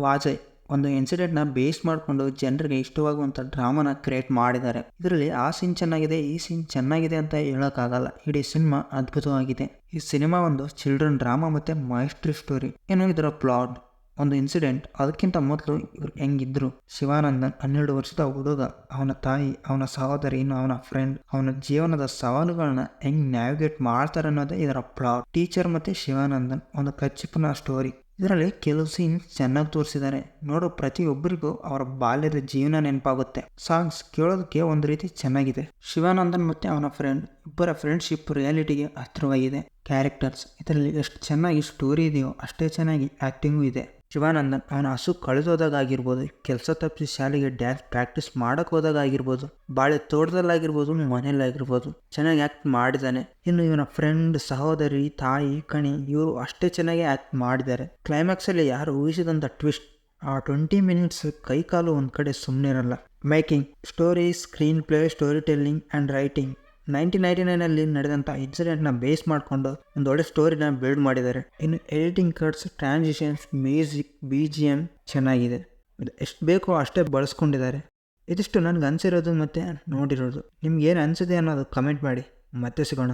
ವಾಜಯ್ ಒಂದು ಇನ್ಸಿಡೆಂಟ್ನ ಬೇಸ್ ಮಾಡಿಕೊಂಡು ಜನರಿಗೆ ಇಷ್ಟವಾಗುವಂಥ ಡ್ರಾಮಾನ ಕ್ರಿಯೇಟ್ ಮಾಡಿದ್ದಾರೆ. ಇದರಲ್ಲಿ ಆ ಸೀನ್ ಚೆನ್ನಾಗಿದೆ, ಈ ಸೀನ್ ಚೆನ್ನಾಗಿದೆ ಅಂತ ಹೇಳೋಕ್ಕಾಗಲ್ಲ. ಇಡೀ ಸಿನಿಮಾ ಅದ್ಭುತವಾಗಿದೆ. ಈ ಸಿನಿಮಾ ಒಂದು ಚಿಲ್ಡ್ರನ್ ಡ್ರಾಮಾ ಮತ್ತು ಮೈಸ್ಟ್ರಿ ಸ್ಟೋರಿ. ಏನು ಇದರ ಪ್ಲಾಟ್, ಒಂದು ಇನ್ಸಿಡೆಂಟ್. ಅದಕ್ಕಿಂತ ಮೊದಲು ಇವ್ರು ಹೆಂಗಿದ್ರು, ಶಿವಾನಂದನ್ 12 ವರ್ಷದ ಹುಡುಗ, ಅವನ ತಾಯಿ, ಅವನ ಸಹೋದರಿ, ಇನ್ನು ಅವನ ಫ್ರೆಂಡ್, ಅವನ ಜೀವನದ ಸವಾಲುಗಳನ್ನ ಹೆಂಗ್ ನ್ಯಾವಿಗೇಟ್ ಮಾಡ್ತಾರೆ ಅನ್ನೋದೇ ಇದರ ಪ್ಲಾಟ್. ಟೀಚರ್ ಮತ್ತು ಶಿವಾನಂದನ್ ಒಂದು ಕಚ್ಚಿಪನ ಸ್ಟೋರಿ. ಇದರಲ್ಲಿ ಕೆಲವು ಸೀನ್ಸ್ ಚೆನ್ನಾಗಿ ತೋರಿಸಿದ್ದಾರೆ. ನೋಡೋ ಪ್ರತಿಯೊಬ್ಬರಿಗೂ ಅವರ ಬಾಲ್ಯದ ಜೀವನ ನೆನಪಾಗುತ್ತೆ. ಸಾಂಗ್ಸ್ ಕೇಳೋದಕ್ಕೆ ಒಂದು ರೀತಿ ಚೆನ್ನಾಗಿದೆ. ಶಿವಾನಂದನ್ ಮತ್ತೆ ಅವನ ಫ್ರೆಂಡ್ ಇಬ್ಬರ ಫ್ರೆಂಡ್ಶಿಪ್ ರಿಯಾಲಿಟಿಗೆ ಹತ್ತಿರವಾಗಿದೆ. ಕ್ಯಾರೆಕ್ಟರ್ಸ್ ಇದರಲ್ಲಿ ಎಷ್ಟು ಚೆನ್ನಾಗಿ ಸ್ಟೋರಿ ಇದೆಯೋ ಅಷ್ಟೇ ಚೆನ್ನಾಗಿ ಆ್ಯಕ್ಟಿಂಗು ಇದೆ. ಶಿವಾನಂದನ್ ಅವನ ಹಸು ಕಳೆದೋದಾಗಿರ್ಬೋದು, ಕೆಲಸ ತಪ್ಪಿಸಿ ಶಾಲೆಗೆ ಡ್ಯಾನ್ಸ್ ಪ್ರಾಕ್ಟೀಸ್ ಮಾಡೋಕೆ ಹೋದಾಗಿರ್ಬೋದು, ಬಾಳೆ ತೋಟದಲ್ಲಾಗಿರ್ಬೋದು, ಮನೇಲಾಗಿರ್ಬೋದು ಚೆನ್ನಾಗಿ ಆ್ಯಕ್ಟ್ ಮಾಡಿದ್ದಾನೆ. ಇನ್ನು ಇವನ ಫ್ರೆಂಡ್, ಸಹೋದರಿ, ತಾಯಿ, ಕಣಿ ಇವರು ಅಷ್ಟೇ ಚೆನ್ನಾಗಿ ಆ್ಯಕ್ಟ್ ಮಾಡಿದ್ದಾರೆ. ಕ್ಲೈಮ್ಯಾಕ್ಸಲ್ಲಿ ಯಾರು ಊಹಿಸಿದಂಥ ಟ್ವಿಸ್ಟ್, ಆ 20 ಮಿನಿಟ್ಸ್ ಕೈಕಾಲು ಒಂದು ಕಡೆ ಸುಮ್ಮನಿರಲ್ಲ. Making, story, screenplay, storytelling and writing 1999 ನಡೆದಂಥ ಇನ್ಸಿಡೆಂಟ್ನ ಬೇಸ್ ಮಾಡಿಕೊಂಡು ಒಂದು ಒಳ್ಳೆ ಸ್ಟೋರಿನ ಬಿಲ್ಡ್ ಮಾಡಿದ್ದಾರೆ. ಇನ್ನು editing cuts, transitions, music, BGM ಚೆನ್ನಾಗಿದೆ. ಎಷ್ಟು ಬೇಕೋ ಅಷ್ಟೇ ಬಳಸ್ಕೊಂಡಿದ್ದಾರೆ. ಇದಿಷ್ಟು ನನಗೆ ಅನಿಸಿರೋದು ಮತ್ತು ನೋಡಿರೋದು. ನಿಮ್ಗೆ ಏನು ಅನಿಸಿದೆ ಅನ್ನೋದು ಕಮೆಂಟ್ ಮಾಡಿ. ಮತ್ತೆ ಸಿಗೋಣ.